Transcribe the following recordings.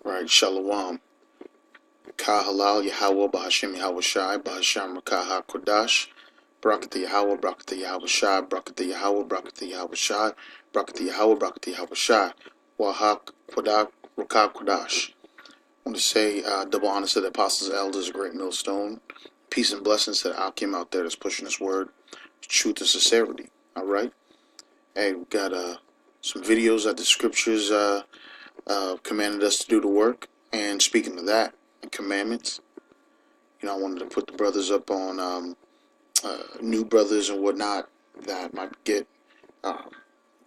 Right, Shalom. Ka halal Yahweh Bahashem Yahweh Shai Bahasham Rakaha Kodash Brakata Yahweh Brakata Yahweh Shai Brakata Yahweh Brakata Yahweh Shai Brakata Yahweh Brakata Yahweh Shai Wahak Kodak Rakah Kodash. I want to say double honor to the apostles and elders, a great millstone. Peace and blessings to the Akim out there that's pushing this word, truth and sincerity. All right. Hey, we got some videos that the scriptures commanded us to do the work. And speaking of that, and commandments, I wanted to put the brothers up on new brothers and whatnot that might get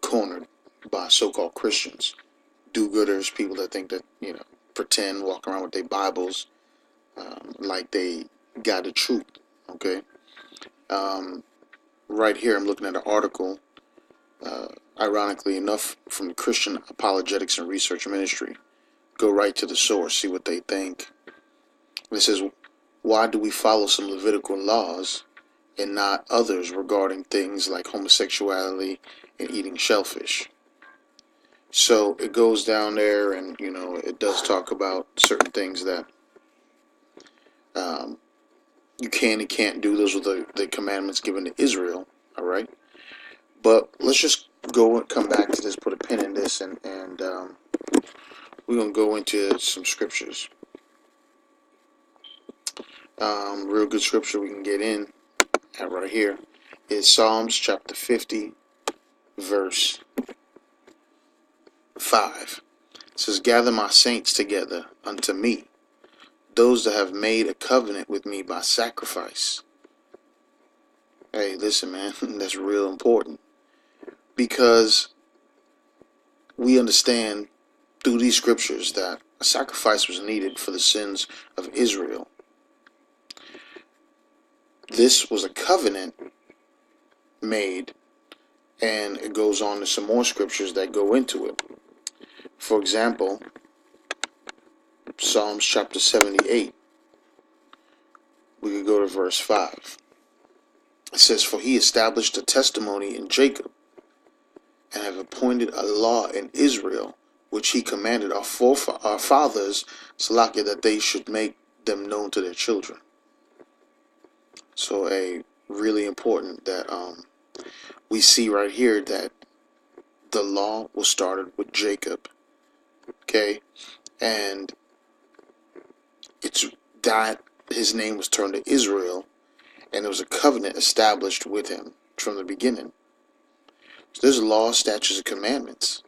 cornered by so-called Christians, do-gooders, people that think that, pretend, walk around with their Bibles like they got the truth, okay? Right here, I'm looking at an article, ironically enough, from the Christian Apologetics and Research Ministry. Go right to the source, see what they think. It says, why do we follow some Levitical laws and not others regarding things like homosexuality and eating shellfish? So it goes down there and, it does talk about certain things that you can and can't do. Those were the commandments given to Israel, all right? But let's just go and come back to this, put a pin in this, and we're going to go into some scriptures. Real good scripture we can get in at right here is Psalms chapter 50, verse 5. It says, gather my saints together unto me, those that have made a covenant with me by sacrifice. Hey, listen, man, that's real important, because we understand through these scriptures that a sacrifice was needed for the sins of Israel. This was a covenant made, and it goes on to some more scriptures that go into it. For example, Psalms chapter 78. We could go to verse 5. It says, for he established a testimony in Jacob, and have appointed a law in Israel, which he commanded our fathers, Salakia, that they should make them known to their children. So really important that we see right here that the law was started with Jacob, okay, and it's that his name was turned to Israel, and there was a covenant established with him from the beginning. So there's laws, statutes, and commandments.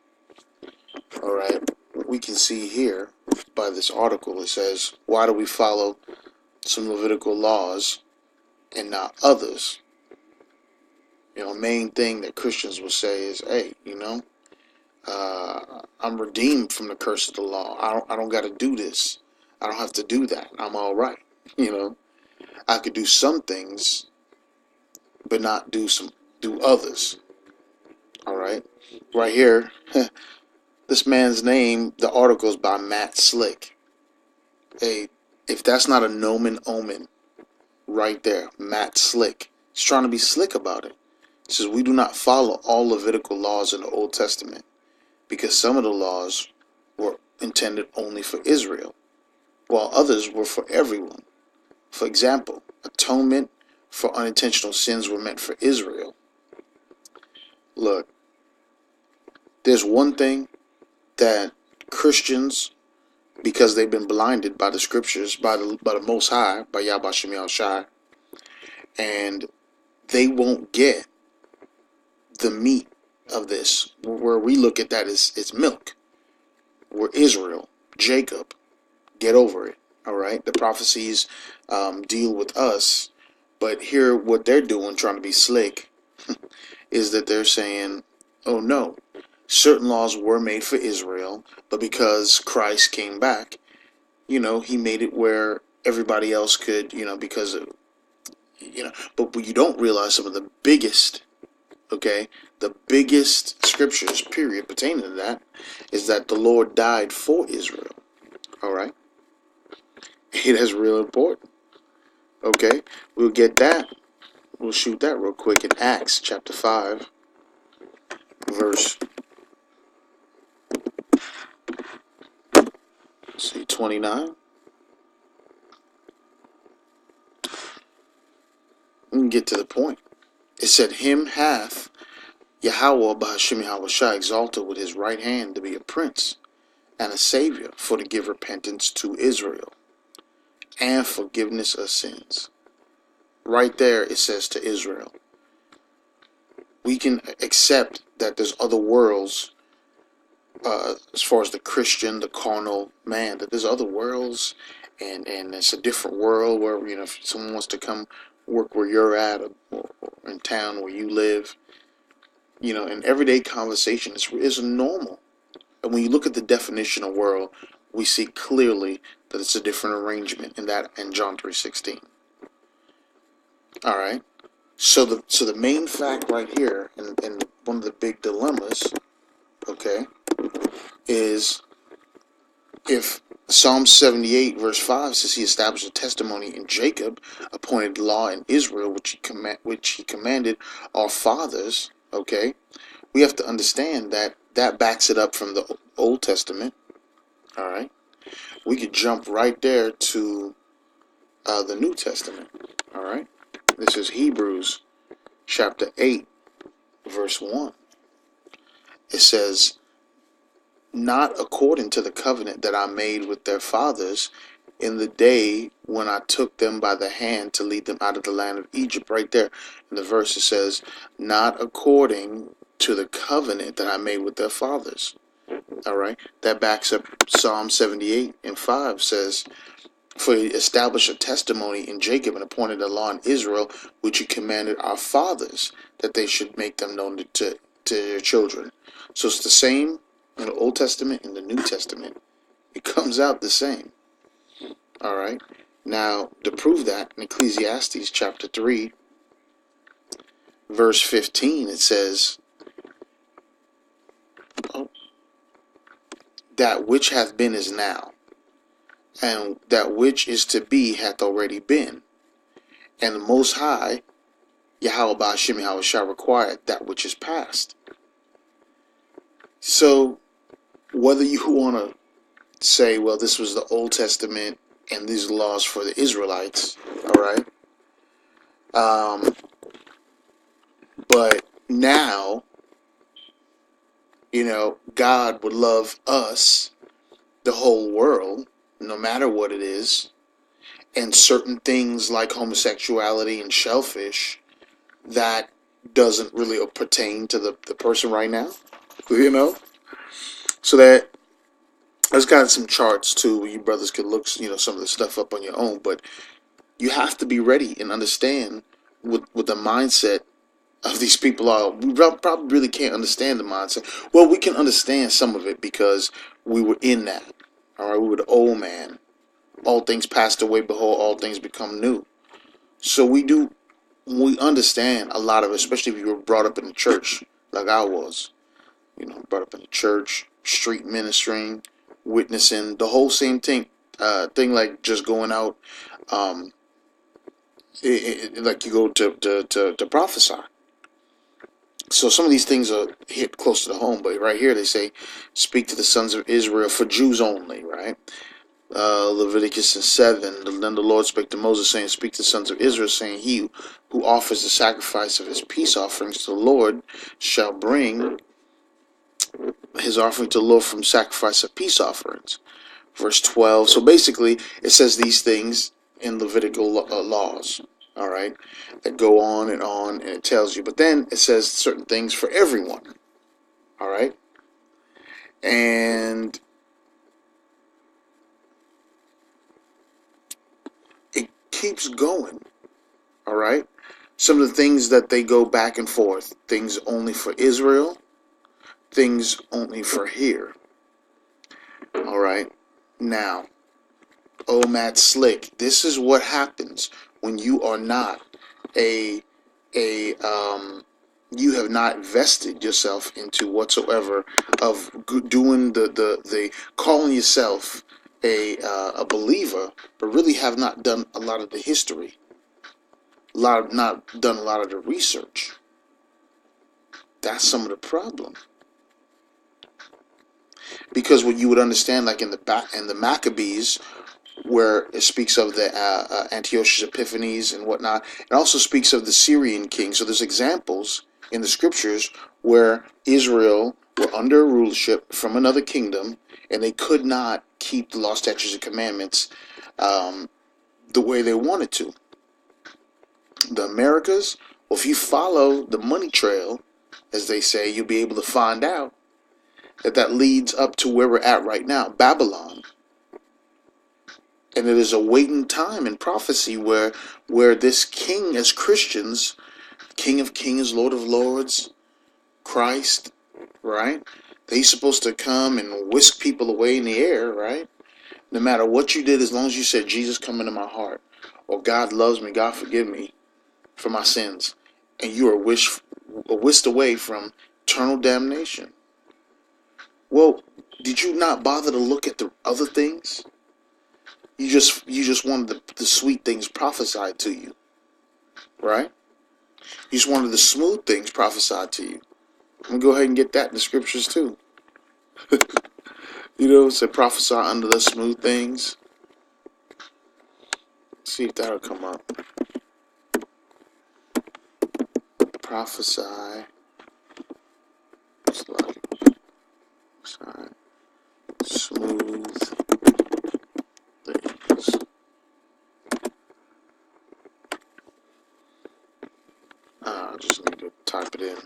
All right, we can see here by this article, it says, why do we follow some Levitical laws and not others? Main thing that Christians will say is, hey, I'm redeemed from the curse of the law. I don't got to do this. I don't have to do that. I'm all right. I could do some things, but not do others. All right. Right here, this man's name, the article is by Matt Slick. Hey, if that's not a nomen omen right there, Matt Slick. He's trying to be slick about it. He says, we do not follow all Levitical laws in the Old Testament because some of the laws were intended only for Israel, while others were for everyone. For example, atonement for unintentional sins were meant for Israel. Look, there's one thing that Christians, because they've been blinded by the scriptures, by the Most High, by Yahweh Shem Yahweh Shai, and they won't get the meat of this. Where we look at that is it's milk. We're Israel, Jacob. Get over it. All right. The prophecies deal with us, but here what they're doing, trying to be slick, is that they're saying, oh no, certain laws were made for Israel, but because Christ came back, he made it where everybody else could, because of, but you don't realize some of the biggest, the biggest scriptures, period, pertaining to that is that the Lord died for Israel. All right. It is real important. Okay. We'll get that. We'll shoot that real quick in Acts chapter 5, verse See 29. We can get to the point. It said, "Him hath Yahweh Bahashim Yahushua exalted with his right hand to be a prince and a savior, for to give repentance to Israel and forgiveness of sins." Right there it says to Israel. We can accept that there's other worlds, as far as the Christian, the carnal man, that there's other worlds, and it's a different world where, if someone wants to come work where you're at, or in town where you live, in everyday conversation is normal. And when you look at the definition of world, we see clearly that it's a different arrangement in John 3:16. All right. So the main fact right here, and one of the big dilemmas, okay, is if Psalm 78 verse 5 says he established a testimony in Jacob, appointed law in Israel, which he commanded our fathers, okay, we have to understand that backs it up from the Old Testament. All right. We could jump right there to the New Testament. All right. This is Hebrews chapter 8, verse 1. It says, "Not according to the covenant that I made with their fathers in the day when I took them by the hand to lead them out of the land of Egypt." Right there in the verse it says, "Not according to the covenant that I made with their fathers." All right. That backs up Psalm 78 and 5 says, "For he established a testimony in Jacob and appointed a law in Israel, which he commanded our fathers, that they should make them known to their children." So it's the same in the Old Testament and the New Testament. It comes out the same. All right. Now, to prove that, in Ecclesiastes chapter 3, verse 15, it says, "That which hath been is now, and that which is to be hath already been. And the Most High, Yahweh Ba'ashim Yahweh, shall require that which is past." So, whether you want to say, well, this was the Old Testament and these laws for the Israelites, all right? But now, God would love us, the whole world, no matter what it is, and certain things like homosexuality and shellfish, that doesn't really pertain to the person right now, So there's got some charts too where you brothers could look, some of the stuff up on your own, but you have to be ready and understand what the mindset of these people are. We probably really can't understand the mindset. Well, we can understand some of it because we were in that. All right, we were the old man. All things passed away, behold, all things become new. So we understand a lot of it, especially if you were brought up in the church like I was. Brought up in the church, street ministering, witnessing, the whole same thing. Thing like just going out, like you go to prophesy. So some of these things are hit close to the home, but right here they say, "Speak to the sons of Israel," for Jews only, right? Leviticus 7, then the Lord spake to Moses, saying, "Speak to the sons of Israel, saying, He who offers the sacrifice of his peace offerings to the Lord shall bring his offering to the Lord from sacrifice of peace offerings." Verse 12. So basically, it says these things in Levitical laws, all right, that go on, and it tells you. But then it says certain things for everyone, all right? And it keeps going, all right? Some of the things that they go back and forth, things only for Israel, things only for here, all right? Now, oh, Matt Slick, this is what happens when you are not you have not vested yourself into whatsoever of doing the calling yourself a believer, but really have not done a lot of the history, not done a lot of the research. That's some of the problem. Because what you would understand, like in the Maccabees, where it speaks of the Antiochus Epiphanes and whatnot, it also speaks of the Syrian king. So there's examples in the scriptures where Israel were under rulership from another kingdom, and they could not keep the law, statutes, and commandments the way they wanted to. The Americas, well, if you follow the money trail, as they say, you'll be able to find out that leads up to where we're at right now, Babylon. And it is a waiting time in prophecy where this king, as Christians, King of Kings, Lord of Lords, Christ, right? That he's supposed to come and whisk people away in the air, right? No matter what you did, as long as you said, Jesus, come into my heart, or God loves me, God forgive me for my sins, and you are whisked away from eternal damnation. Well, did you not bother to look at the other things? You just wanted the sweet things prophesied to you, right? You just wanted the smooth things prophesied to you. I'm gonna go ahead and get that in the scriptures too. It said prophesy under the smooth things. See if that'll come up. Prophesy. It's like smooth things. I just need to type it in.